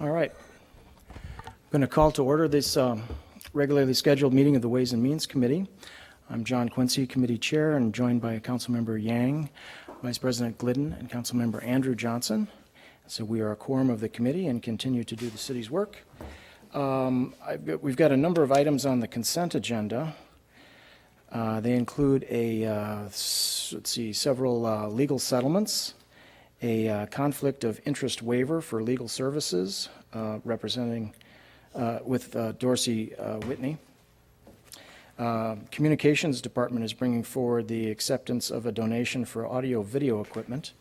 All right. I'm going to call to order this regularly scheduled meeting of the Ways and Means Committee. I'm John Quincy, Committee Chair, and joined by Councilmember Yang, Vice President Glidden, and Councilmember Andrew Johnson. So we are a quorum of the committee and continue to do the city's work. We've got a number of items on the consent agenda. They include several legal settlements, a conflict of interest waiver for legal services representing with Dorsey Whitney. Communications Department is bringing forward the acceptance of a donation for audio-video equipment.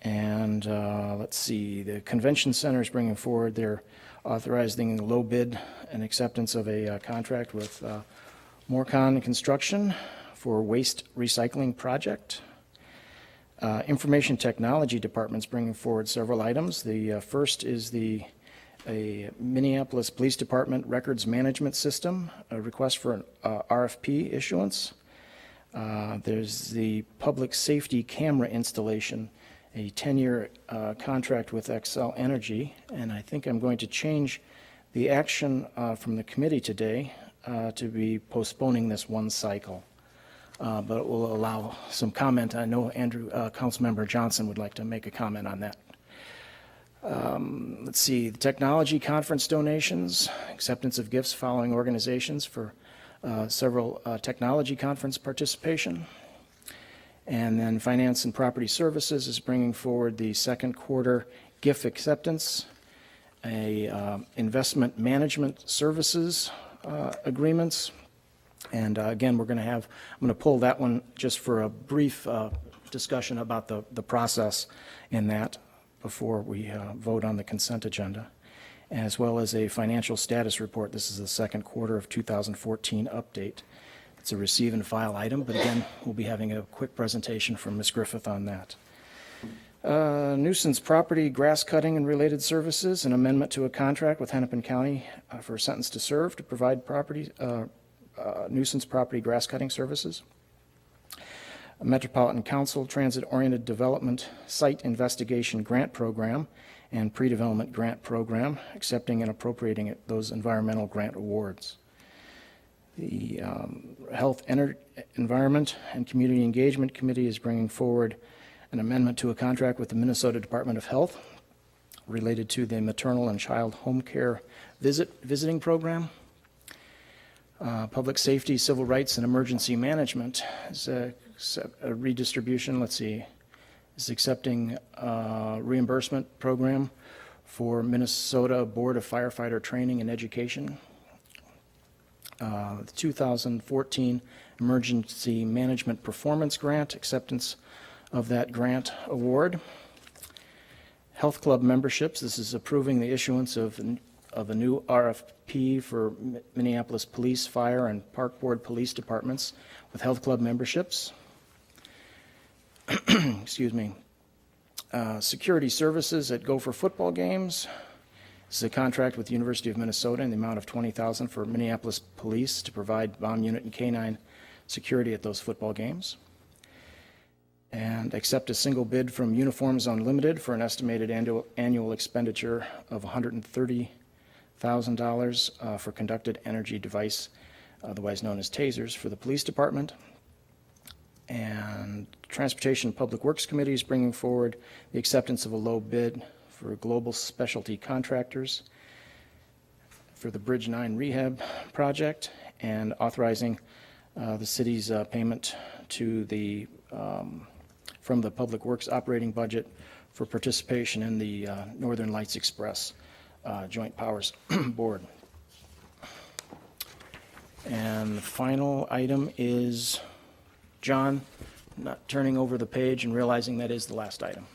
And the Convention Center is bringing forward their authorizing the low bid and acceptance of a contract with Morcon Construction for waste recycling project. Information Technology Department is bringing forward several items. The first is a Minneapolis Police Department records management system, a request for an RFP issuance. There's the public safety camera installation, a 10-year contract with Xcel Energy, and I think I'm going to change the action from the committee today to be postponing this one cycle. But it will allow some comment. I know Councilmember Johnson would like to make a comment on that. The technology conference donations, acceptance of gifts following organizations for several technology conference participation. And then Finance and Property Services is bringing forward the second quarter gift acceptance, investment management services agreements. And again, I'm going to pull that one just for a brief discussion about the process in that before we vote on the consent agenda, as well as a financial status report. This is the second quarter of 2014 update. It's a receive and file item, but again, we'll be having a quick presentation from Ms. Griffith on that. Nuisance property, grass cutting and related services, an amendment to a contract with Hennepin County for a sentence to serve to provide nuisance property grass cutting services. A Metropolitan Council Transit-Oriented Development Site Investigation Grant Program and Pre-Development Grant Program, accepting and appropriating those environmental grant awards. The Health, Environment, and Community Engagement Committee is bringing forward an amendment to a contract with the Minnesota Department of Health related to the maternal and child home care visiting program. Public Safety, Civil Rights, and Emergency Management is a redistribution. Is accepting reimbursement program for Minnesota Board of Firefighter Training and Education. The 2014 Emergency Management Performance Grant, acceptance of that grant award. Health club memberships, this is approving the issuance of a new RFP for Minneapolis Police, Fire, and Park Board Police Departments with health club memberships. Excuse me. Security services at Gopher football games. This is a contract with the University of Minnesota in the amount of $20,000 for Minneapolis Police to provide bomb unit and K-9 security at those football games. And accept a single bid from Uniforms Unlimited for an estimated annual expenditure of $130,000 for conducted energy device, otherwise known as tasers, for the police department. And Transportation and Public Works Committee is bringing forward the acceptance of a low bid for Global Specialty Contractors for the Bridge 9 rehab project and authorizing the city's payment to the from the Public Works operating budget for participation in the Northern Lights Express Joint Powers Board. And the final item is John not turning over the page and realizing that is the last item.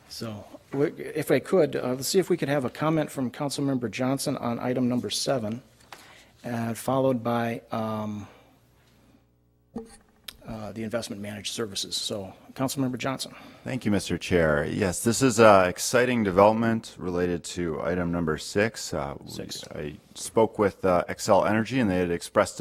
So if I could, let's see if we could have a comment from Councilmember Johnson on item number 7, followed by the investment managed services. So Councilmember Johnson. Thank you, Mr. Chair. Yes, this is an exciting development related to item number 6. I spoke with Xcel Energy, and they had expressed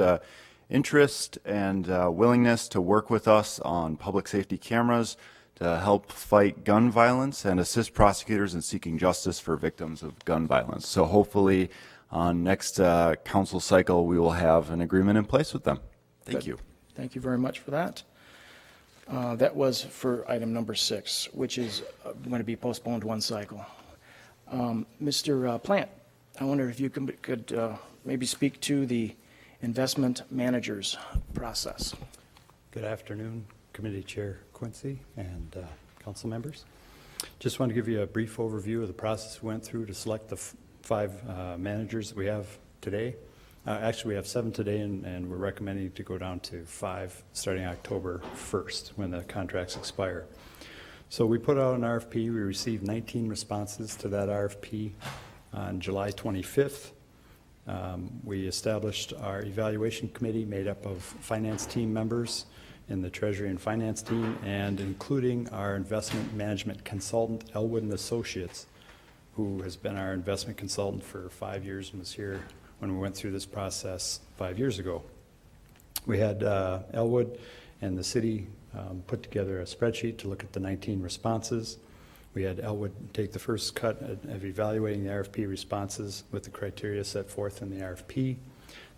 interest and willingness to work with us on public safety cameras to help fight gun violence and assist prosecutors in seeking justice for victims of gun violence. So hopefully on next council cycle, we will have an agreement in place with them. Thank Good. you. Thank you very much for that. That was for item number 6, which is going to be postponed one cycle. Mr. Plant, I wonder if you could maybe speak to the investment managers process. Good afternoon, Committee Chair Quincy and council members. Just want to give you a brief overview of the process we went through to select the 5 managers that we have today. Actually, we have 7 today, and we're recommending to go down to 5 starting October 1st when the contracts expire. So we put out an RFP. We received 19 responses to that RFP on July 25th. We established our evaluation committee made up of finance team members in the Treasury and Finance team, and including our investment management consultant, Elwood and Associates, who has been our investment consultant for 5 years and was here when we went through this process 5 years ago. We had Elwood and the city put together a spreadsheet to look at the 19 responses. We had Elwood take the first cut of evaluating the RFP responses with the criteria set forth in the RFP.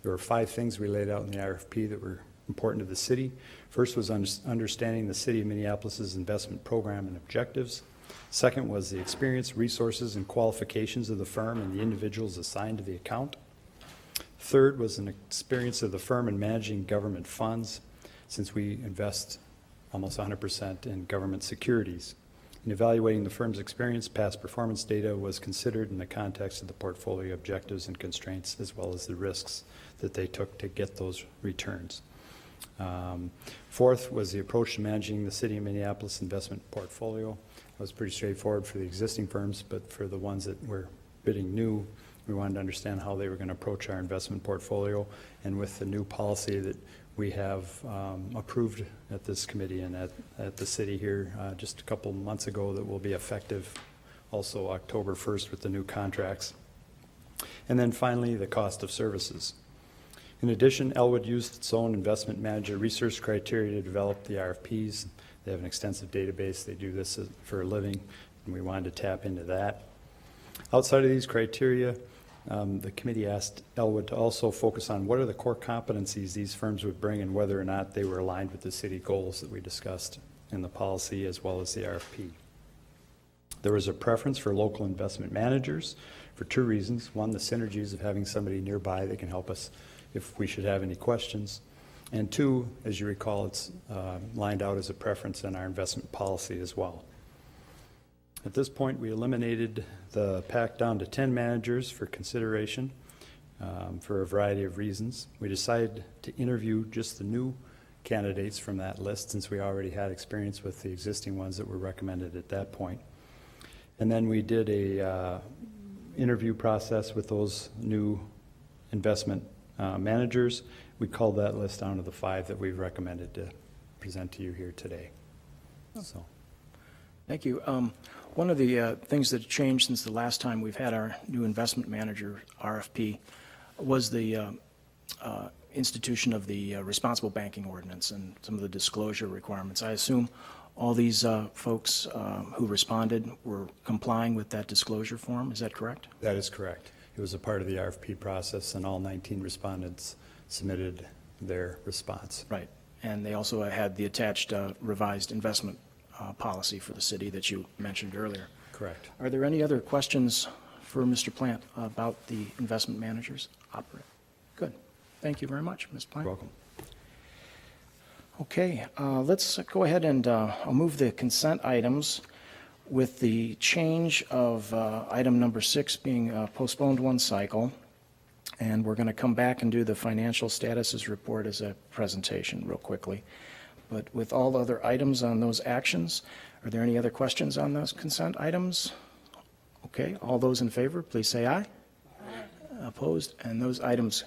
There were 5 things we laid out in the RFP that were important to the city. First was understanding the City of Minneapolis's investment program and objectives. Second was the experience, resources, and qualifications of the firm and the individuals assigned to the account. Third was an experience of the firm in managing government funds, since we invest almost 100% in government securities. In evaluating the firm's experience, past performance data was considered in the context of the portfolio objectives and constraints, as well as the risks that they took to get those returns. Fourth was the approach to managing the City of Minneapolis investment portfolio. It was pretty straightforward for the existing firms, but for the ones that were bidding new, we wanted to understand how they were going to approach our investment portfolio. And with the new policy that we have approved at this committee and at the city here just a couple months ago, that will be effective also October 1st with the new contracts. And then finally, the cost of services. In addition, Elwood used its own investment manager research criteria to develop the RFPs. They have an extensive database. They do this for a living, and we wanted to tap into that. Outside of these criteria, the committee asked Elwood to also focus on what are the core competencies these firms would bring and whether or not they were aligned with the city goals that we discussed in the policy as well as the RFP. There was a preference for local investment managers for 2 reasons. One, the synergies of having somebody nearby that can help us if we should have any questions. And 2, as you recall, it's lined out as a preference in our investment policy as well. At this point, we eliminated the pack down to 10 managers for consideration for a variety of reasons. We decided to interview just the new candidates from that list, since we already had experience with the existing ones that were recommended at that point. And then we did a interview process with those new investment managers. We called that list down to the 5 that we've recommended to present to you here today. So, Thank you. One of the things that changed since the last time we've had our new investment manager RFP was the institution of the responsible banking ordinance and some of the disclosure requirements. I assume all these folks who responded were complying with that disclosure form. Is that correct? that is correct. It was a part of the RFP process, and all 19 respondents submitted their response. Right. And they also had the attached revised investment policy for the city that you mentioned earlier. Correct. Are there any other questions for Mr. Plant about the investment managers? Good. Thank you very much, Ms. Plant. You're welcome. Okay, let's go ahead and I'll move the consent items with the change of item number 6 being postponed one cycle. And we're going to come back and do the financial statuses report as a presentation real quickly. But with all other items on those actions, are there any other questions on those consent items? Okay, all those in favor, please say aye. Aye. Opposed? And those items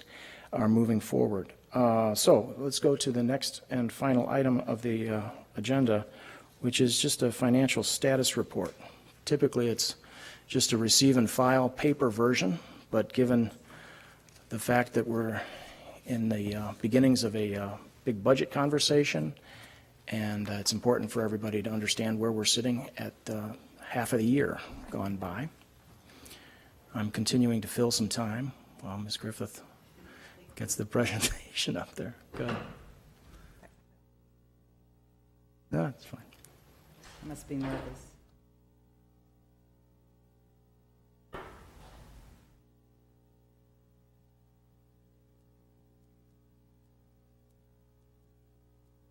are moving forward. So let's go to the next and final item of the agenda, which is just a financial status report. Typically, it's just a receive and file paper version, but given the fact that we're in the beginnings of a big budget conversation And it's important for everybody to understand where we're sitting at half of the year gone by. I'm continuing to fill some time while Ms. Griffith gets the presentation up there. Good. No, it's fine. I must be nervous.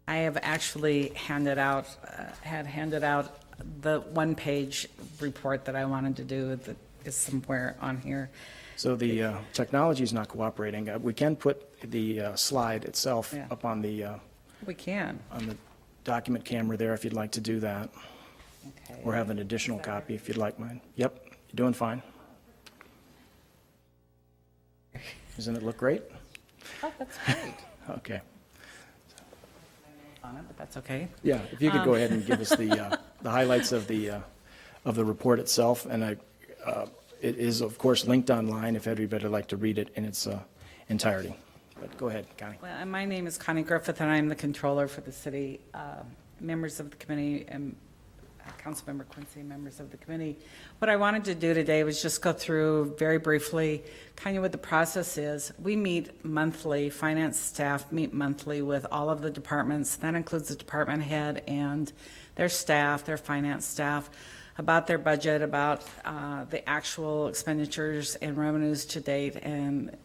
I have actually handed out the one-page report that I wanted to do that is somewhere on here. So the technology is not cooperating. We can put the slide itself Yeah. up on the We can. document camera there if you'd like to do that, Okay. or have an additional copy if you'd like mine. Yep, you're doing fine. Doesn't it look great? Oh, that's great. Okay. On it, but that's okay. Yeah, if you could go ahead and give us the highlights of the report itself, and it is, of course, linked online if everybody would like to read it in its entirety. But go ahead, Connie. Well, and my name is Connie Griffith, and I'm the controller for the city. Members of the committee and Councilmember Quincy, members of the committee. What I wanted to do today was just go through very briefly kind of what the process is. We meet monthly, finance staff meet monthly with all of the departments. That includes the department head and their staff, their finance staff, about their budget, about the actual expenditures and revenues to date, and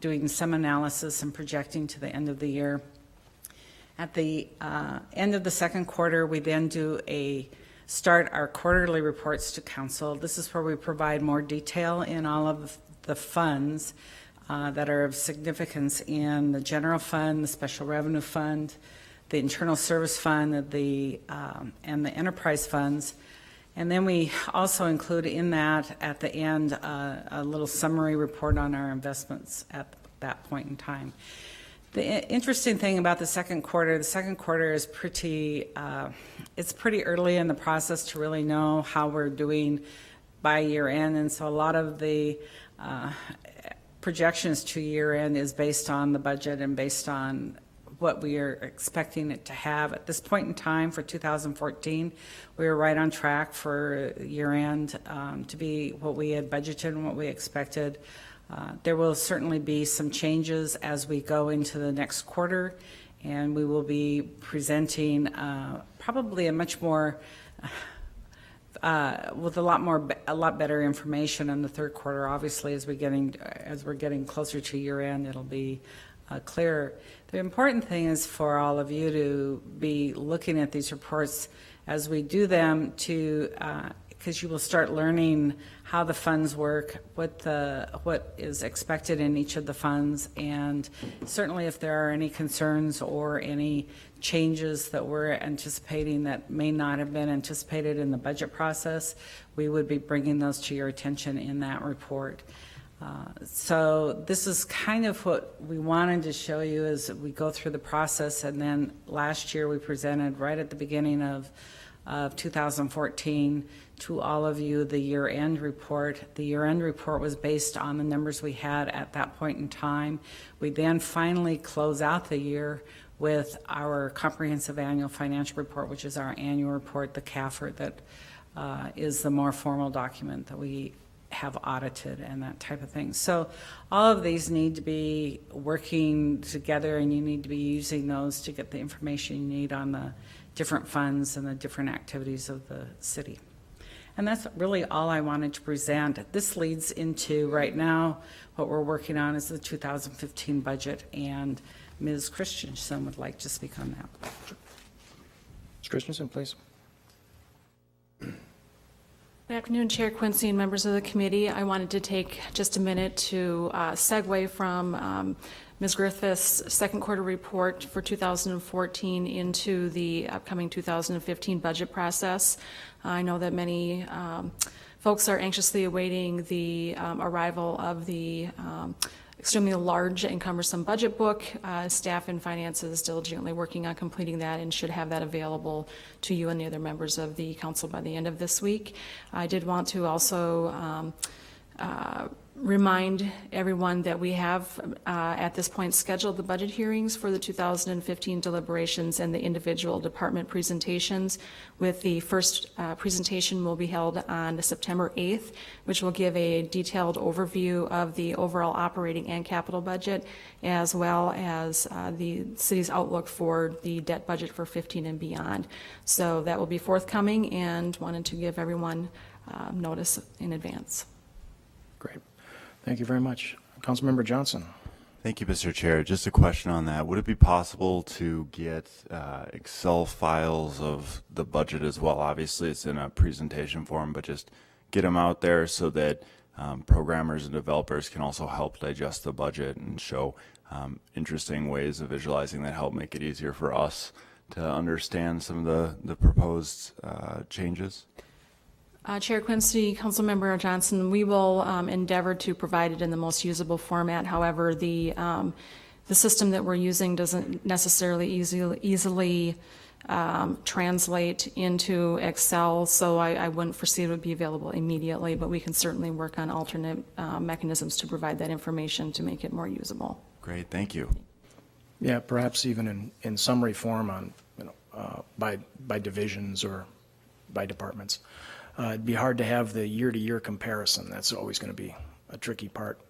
doing some analysis and projecting to the end of the year. At the end of the second quarter, we then start our quarterly reports to council. This is where we provide more detail in all of the funds that are of significance in the general fund, the special revenue fund, the internal service fund, and the enterprise funds. And then we also include in that, at the end, a little summary report on our investments at that point in time. The interesting thing about the second quarter is it's pretty early in the process to really know how we're doing by year end. And so a lot of the projections to year end is based on the budget and based on what we are expecting it to have. At this point in time for 2014, we were right on track for year end to be what we had budgeted and what we expected. There will certainly be some changes as we go into the next quarter, and we will be presenting probably a much more with a lot better information in the third quarter. Obviously, as we're getting closer to year end, it'll be clearer. The important thing is for all of you to be looking at these reports as we do them, because you will start learning how the funds work, what is expected in each of the funds, and certainly if there are any concerns or any changes that we're anticipating that may not have been anticipated in the budget process, we would be bringing those to your attention in that report. So this is kind of what we wanted to show you as we go through the process. And then last year we presented right at the beginning of 2014 to all of you the year-end report. The year-end report was based on the numbers we had at that point in time. We then finally close out the year with our comprehensive annual financial report, which is our annual report, the CAFR, that is the more formal document that we have audited and that type of thing. So all of these need to be working together, and you need to be using those to get the information you need on the different funds and the different activities of the city. And that's really all I wanted to present. This leads into, right now, what we're working on is the 2015 budget, and Ms. Christensen would like to speak on that. Ms. Christensen, please. Good afternoon, Chair Quincy and members of the committee. I wanted to take just a minute to segue from Ms. Griffith's second quarter report for 2014 into the upcoming 2015 budget process. I know that many folks are anxiously awaiting the arrival of the extremely large and cumbersome budget book. Staff and finance is diligently working on completing that and should have that available to you and the other members of the council by the end of this week. I did want to also remind everyone that we have, at this point, scheduled the budget hearings for the 2015 deliberations and the individual department presentations, with the first presentation will be held on September 8th, which will give a detailed overview of the overall operating and capital budget, as well as the city's outlook for the debt budget for 15 and beyond. So that will be forthcoming, and wanted to give everyone notice in advance. Great. Thank you very much. Councilmember Johnson. Thank you, Mr. Chair. Just a question on that. Would it be possible to get Excel files of the budget as well? Obviously, it's in a presentation form, but just get them out there so that programmers and developers can also help digest the budget and show interesting ways of visualizing that help make it easier for us to understand some of the proposed changes. Chair Quincy, Councilmember Johnson, we will endeavor to provide it in the most usable format. However, the system that we're using doesn't necessarily easily translate into Excel, so I wouldn't foresee it would be available immediately, but we can certainly work on alternate mechanisms to provide that information to make it more usable. Great, thank you. Yeah, perhaps even in summary form on, by divisions or by departments. It'd be hard to have the year-to-year comparison. That's always going to be a tricky part,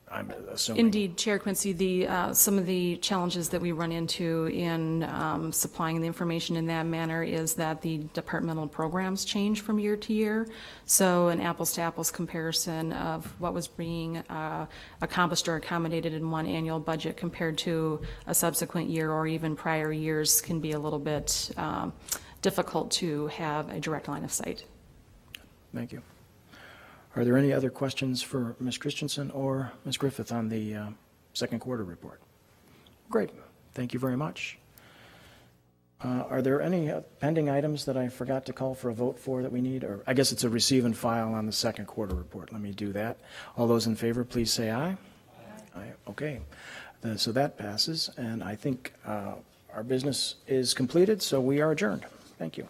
I'm assuming. Indeed, Chair Quincy, some of the challenges that we run into in supplying the information in that manner is that the departmental programs change from year to year. So an apples-to-apples comparison of what was being accomplished or accommodated in one annual budget compared to a subsequent year or even prior years can be a little bit difficult to have a direct line of sight. Thank you. Are there any other questions for Ms. Christensen or Ms. Griffith on the second quarter report? Great. Thank you very much. Are there any pending items that I forgot to call for a vote for that we need? Or I guess it's a receive and file on the second quarter report. Let me do that. All those in favor, please say aye. Aye. Okay. So that passes, and I think our business is completed, so we are adjourned. Thank you.